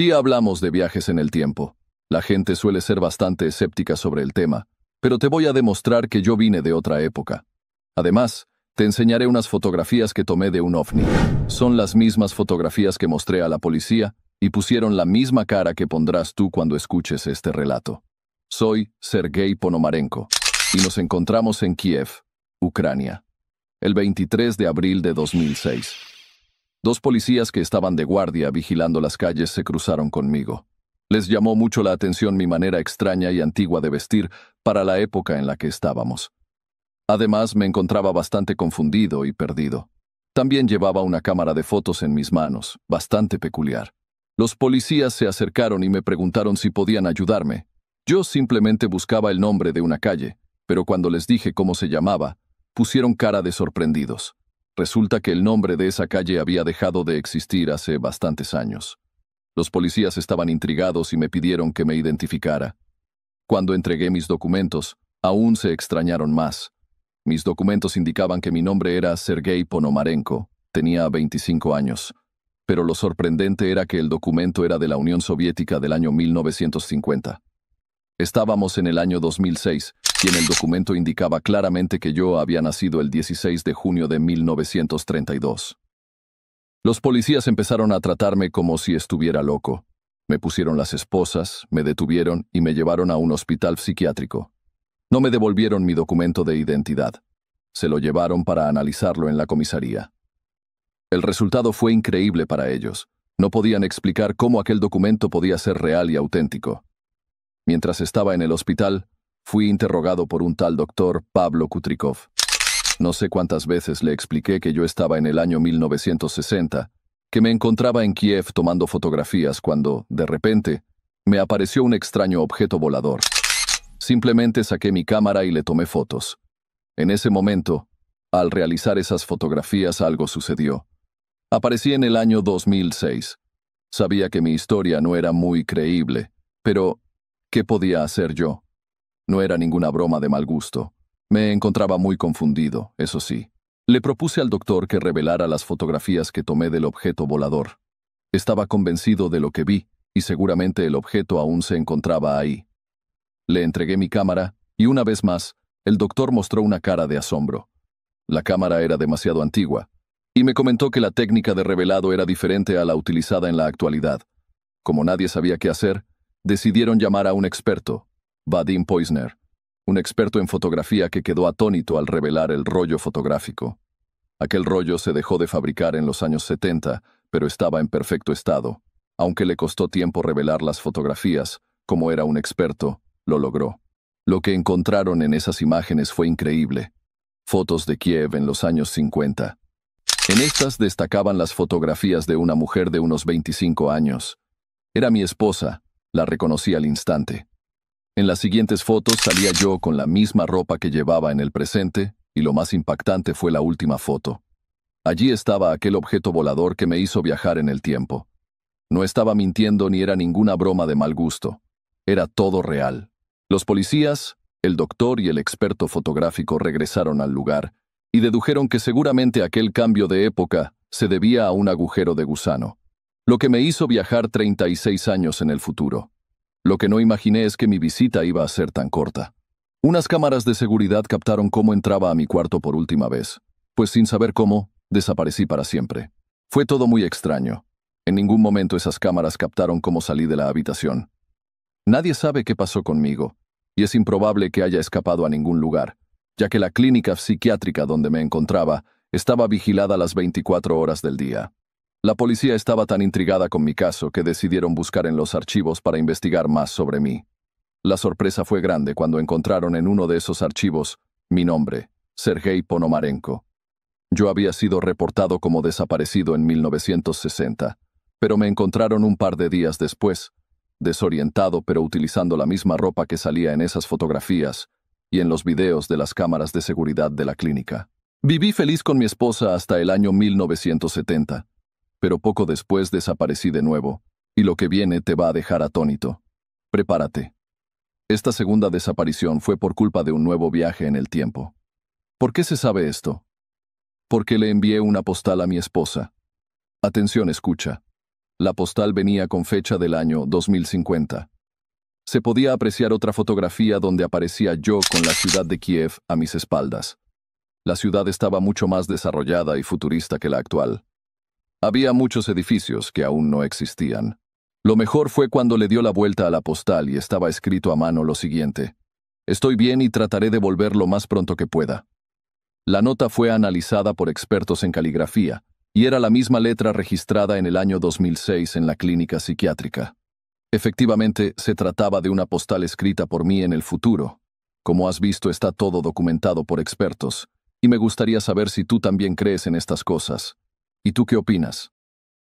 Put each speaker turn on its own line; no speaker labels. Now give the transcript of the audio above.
Sí hablamos de viajes en el tiempo. La gente suele ser bastante escéptica sobre el tema, pero te voy a demostrar que yo vine de otra época. Además, te enseñaré unas fotografías que tomé de un ovni. Son las mismas fotografías que mostré a la policía y pusieron la misma cara que pondrás tú cuando escuches este relato. Soy Sergei Ponomarenko y nos encontramos en Kiev, Ucrania, el 23 de abril de 2006. Dos policías que estaban de guardia vigilando las calles se cruzaron conmigo. Les llamó mucho la atención mi manera extraña y antigua de vestir para la época en la que estábamos. Además, me encontraba bastante confundido y perdido. También llevaba una cámara de fotos en mis manos, bastante peculiar. Los policías se acercaron y me preguntaron si podían ayudarme. Yo simplemente buscaba el nombre de una calle, pero cuando les dije cómo se llamaba, pusieron cara de sorprendidos. Resulta que el nombre de esa calle había dejado de existir hace bastantes años. Los policías estaban intrigados y me pidieron que me identificara. Cuando entregué mis documentos, aún se extrañaron más. Mis documentos indicaban que mi nombre era Sergei Ponomarenko, tenía 25 años, pero lo sorprendente era que el documento era de la Unión Soviética del año 1950. Estábamos en el año 2006, y en el documento indicaba claramente que yo había nacido el 16 de junio de 1932. Los policías empezaron a tratarme como si estuviera loco. Me pusieron las esposas, me detuvieron y me llevaron a un hospital psiquiátrico. No me devolvieron mi documento de identidad. Se lo llevaron para analizarlo en la comisaría. El resultado fue increíble para ellos. No podían explicar cómo aquel documento podía ser real y auténtico. Mientras estaba en el hospital, fui interrogado por un tal doctor Pablo Kutrikov. No sé cuántas veces le expliqué que yo estaba en el año 1960, que me encontraba en Kiev tomando fotografías cuando, de repente, me apareció un extraño objeto volador. Simplemente saqué mi cámara y le tomé fotos. En ese momento, al realizar esas fotografías, algo sucedió. Aparecí en el año 2006. Sabía que mi historia no era muy creíble, pero ¿qué podía hacer yo? No era ninguna broma de mal gusto. Me encontraba muy confundido, eso sí. Le propuse al doctor que revelara las fotografías que tomé del objeto volador. Estaba convencido de lo que vi, y seguramente el objeto aún se encontraba ahí. Le entregué mi cámara, y una vez más, el doctor mostró una cara de asombro. La cámara era demasiado antigua, y me comentó que la técnica de revelado era diferente a la utilizada en la actualidad. Como nadie sabía qué hacer, decidieron llamar a un experto, Vadim Poizner, un experto en fotografía que quedó atónito al revelar el rollo fotográfico. Aquel rollo se dejó de fabricar en los años 70, pero estaba en perfecto estado. Aunque le costó tiempo revelar las fotografías, como era un experto, lo logró. Lo que encontraron en esas imágenes fue increíble. Fotos de Kiev en los años 50. En estas destacaban las fotografías de una mujer de unos 25 años. Era mi esposa, la reconocí al instante. En las siguientes fotos salía yo con la misma ropa que llevaba en el presente, y lo más impactante fue la última foto. Allí estaba aquel objeto volador que me hizo viajar en el tiempo. No estaba mintiendo ni era ninguna broma de mal gusto. Era todo real. Los policías, el doctor y el experto fotográfico regresaron al lugar y dedujeron que seguramente aquel cambio de época se debía a un agujero de gusano, lo que me hizo viajar 36 años en el futuro. Lo que no imaginé es que mi visita iba a ser tan corta. Unas cámaras de seguridad captaron cómo entraba a mi cuarto por última vez, pues sin saber cómo, desaparecí para siempre. Fue todo muy extraño. En ningún momento esas cámaras captaron cómo salí de la habitación. Nadie sabe qué pasó conmigo, y es improbable que haya escapado a ningún lugar, ya que la clínica psiquiátrica donde me encontraba estaba vigilada las 24 horas del día. La policía estaba tan intrigada con mi caso que decidieron buscar en los archivos para investigar más sobre mí. La sorpresa fue grande cuando encontraron en uno de esos archivos mi nombre, Sergei Ponomarenko. Yo había sido reportado como desaparecido en 1960, pero me encontraron un par de días después, desorientado pero utilizando la misma ropa que salía en esas fotografías y en los videos de las cámaras de seguridad de la clínica. Viví feliz con mi esposa hasta el año 1970, pero poco después desaparecí de nuevo, y lo que viene te va a dejar atónito. Prepárate. Esta segunda desaparición fue por culpa de un nuevo viaje en el tiempo. ¿Por qué se sabe esto? Porque le envié una postal a mi esposa. Atención, escucha. La postal venía con fecha del año 2050. Se podía apreciar otra fotografía donde aparecía yo con la ciudad de Kiev a mis espaldas. La ciudad estaba mucho más desarrollada y futurista que la actual. Había muchos edificios que aún no existían. Lo mejor fue cuando le dio la vuelta a la postal y estaba escrito a mano lo siguiente: «Estoy bien y trataré de volver lo más pronto que pueda». La nota fue analizada por expertos en caligrafía, y era la misma letra registrada en el año 2006 en la clínica psiquiátrica. Efectivamente, se trataba de una postal escrita por mí en el futuro. Como has visto, está todo documentado por expertos, y me gustaría saber si tú también crees en estas cosas. ¿Y tú qué opinas?